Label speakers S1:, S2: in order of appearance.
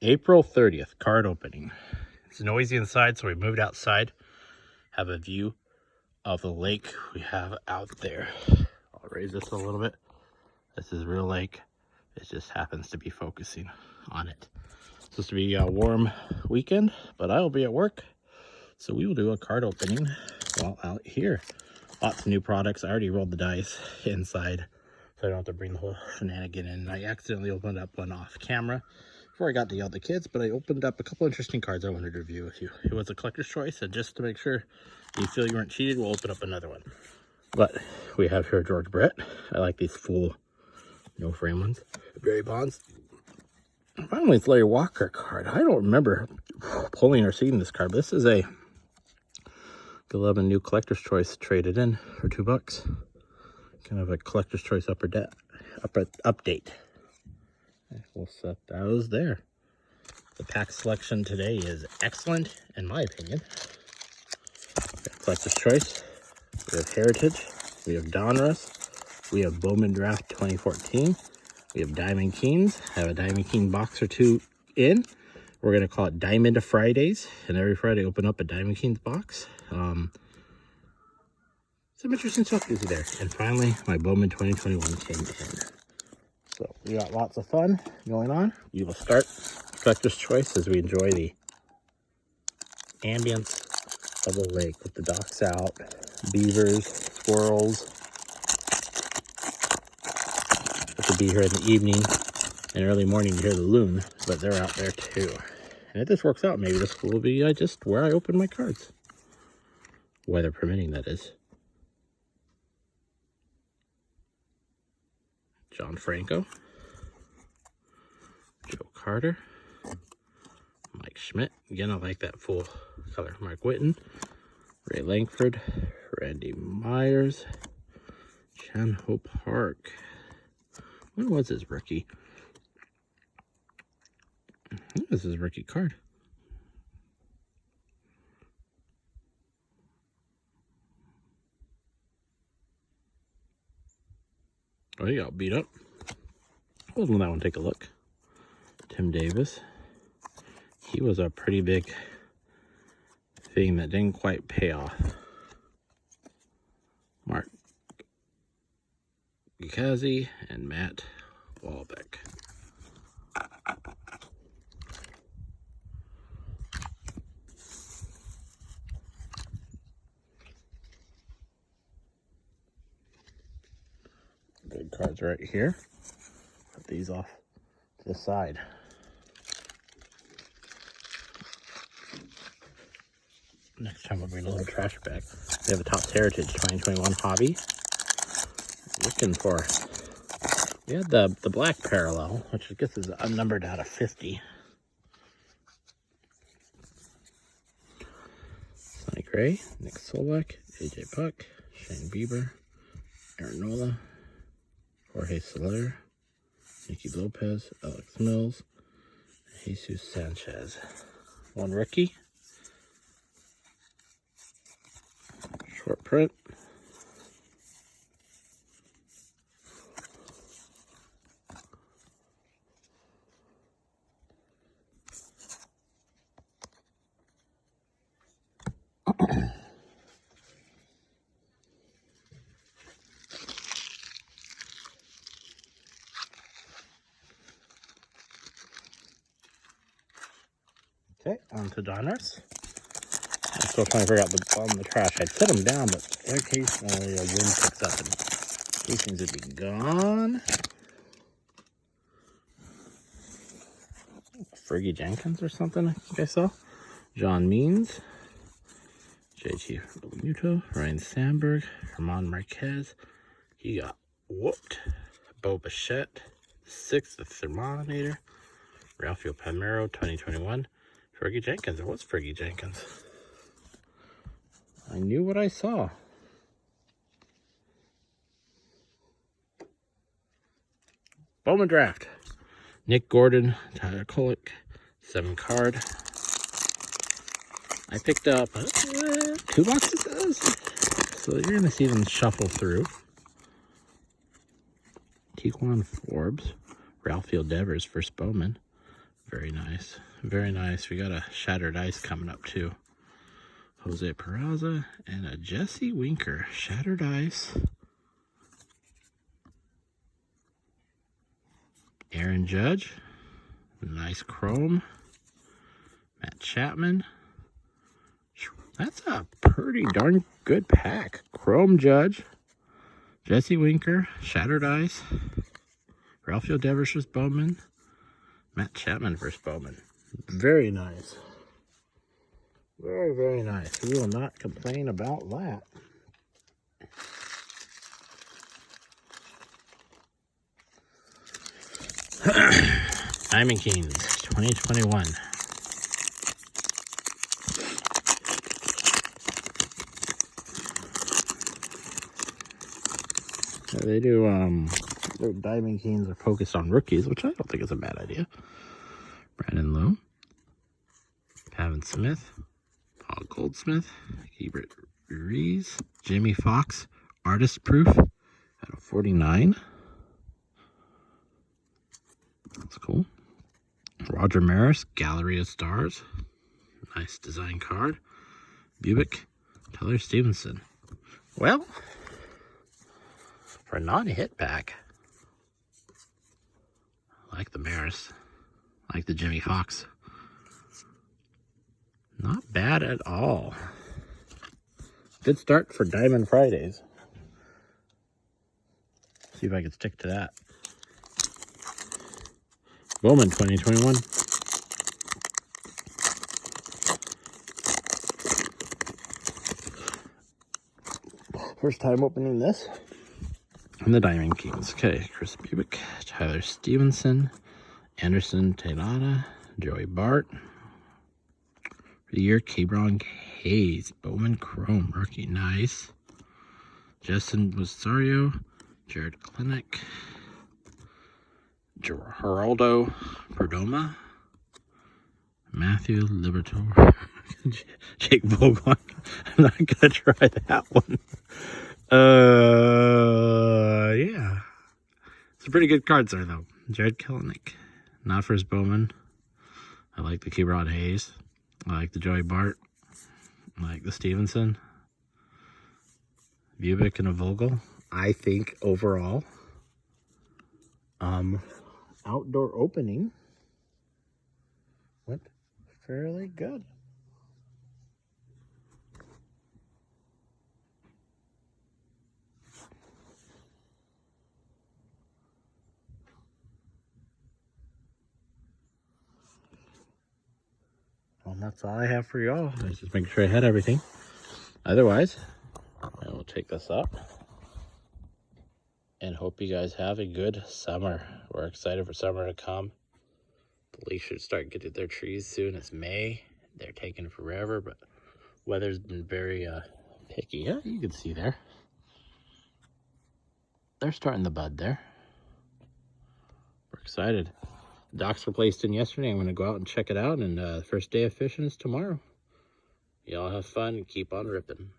S1: April 30th, card opening. It's noisy inside, so we moved outside. Have a view of the lake we have out there. I'll raise this a little bit. This is real lake. It just happens to be focusing on it. It's supposed to be a warm weekend, but I will be at work. So we will do a card opening while out here. Lots of new products. I already rolled the dice inside, so I don't have to bring the whole shenanigan in. I accidentally opened up one off camera before I got to yell at the kids, but I opened up a couple interesting cards I wanted to review with you. It was a collector's choice, and just to make sure you feel you weren't cheated, we'll open up another one. But we have here George Brett. I like these full, no frame ones. Barry Bonds. Finally, it's Larry Walker card. I don't remember pulling or seeing this card, but this is a 11 new collector's choice traded in for $2. Kind of a collector's choice update. We'll set those there. The pack selection today is excellent, in my opinion. Collector's choice. We have Heritage. We have Donruss. We have Bowman Draft 2014. We have Diamond Kings. I have a Diamond King box or two in. We're going to call it Diamond Fridays. And every Friday, open up a Diamond Kings box. Some interesting stuff to see there. And finally, my Bowman 2021 came in. So we got lots of fun going on. We will start collector's choice as we enjoy the ambience of the lake with the docks out, beavers, squirrels. To be here in the evening and early morning to hear the loon, but they're out there too. And if this works out, maybe this will be just where I open my cards. Weather permitting, that is. John Franco. Joe Carter. Mike Schmidt. Again, I like that full color. Mark Whitten. Ray Langford. Randy Myers. Chan Ho Park. When was his rookie? This is his rookie card. Oh, he got beat up. Hold on that one, take a look. Tim Davis. He was a pretty big thing that didn't quite pay off. Mark Gikazi and Matt Walbeck. Good cards right here. Put these off to the side. Next time we'll bring a little trash bag. We have a Topps Heritage 2021 hobby. Looking for, we had the black parallel, which I guess is unnumbered out of 50. Sonny Gray, Nick Solak, AJ Puck, Shane Bieber, Aaron Nola, Jorge Soler, Nicky Lopez, Alex Mills, Jesus Sanchez. One rookie. Short print. Okay, on to Donruss. I'm still trying to figure out the trash. I'd set them down, but occasionally a wind picks up and these things would be gone. Fergie Jenkins or something, I think I saw. John Means. JT Realmuto. Ryan Sandberg. Herman Marquez. He got whooped. Bo Bichette. 6th, the Thermometer. Ralphio Palmeiro, 2021. Fergie Jenkins. It was Fergie Jenkins. I knew what I saw. Bowman Draft. Nick Gordon, Tyler Kolek, 7 card. I picked up 2 boxes of those. So you're going to see them shuffle through. Tijuan Forbes, Ralphio Devers, first Bowman. Very nice. Very nice. We got a Shattered Ice coming up too. Jose Peraza and a Jesse Winker. Shattered Ice. Aaron Judge. Nice chrome. Matt Chapman. That's a pretty darn good pack. Chrome Judge. Jesse Winker. Shattered Ice. Rafael Devers versus Bowman. Matt Chapman versus Bowman. Very nice. Very, very nice. We will not complain about that. Diamond Kings 2021. They do, their Diamond Kings are focused on rookies, which I don't think is a bad idea. Brandon Lowe, Pavin Smith, Paul Goldsmith, Hebert Ruiz, Jimmy Fox, Artist Proof out of 49. That's cool. Roger Maris, Gallery of Stars. Nice design card. Bubick, Tyler Stevenson. Well, for a non-hit pack, I like the Maris. I like the Jimmy Fox. Not bad at all. Good start for Diamond Fridays. See if I can stick to that. Bowman 2021. First time opening this. And the Diamond Kings. Okay, Chris Bubick, Tyler Stevenson, Anderson Taylada, Joey Bart. For the year, Kebron Hayes, Bowman Chrome, rookie, nice. Justin Rosario, Jared Clinic, Geraldo Perdomo, Matthew Liberatore, Jake Vogel. I'm not gonna try that one. Yeah. Some pretty good cards there though. Jared Kelenic, not for his Bowman. I like the Kebron Hayes. I like the Joey Bart. I like the Stevenson. Bubick and a Vogel. I think overall, outdoor opening went fairly good. Well, that's all I have for y'all. I was just making sure I had everything. Otherwise, I will take this up and hope you guys have a good summer. We're excited for summer to come. The leaves should start getting their trees soon. It's May. They're taking forever, but weather's been very picky. Yeah, you can see there. They're starting the bud there. We're excited. Docks were placed in yesterday. I'm going to go out and check it out, and the first day of fishing is tomorrow. Y'all have fun and keep on ripping.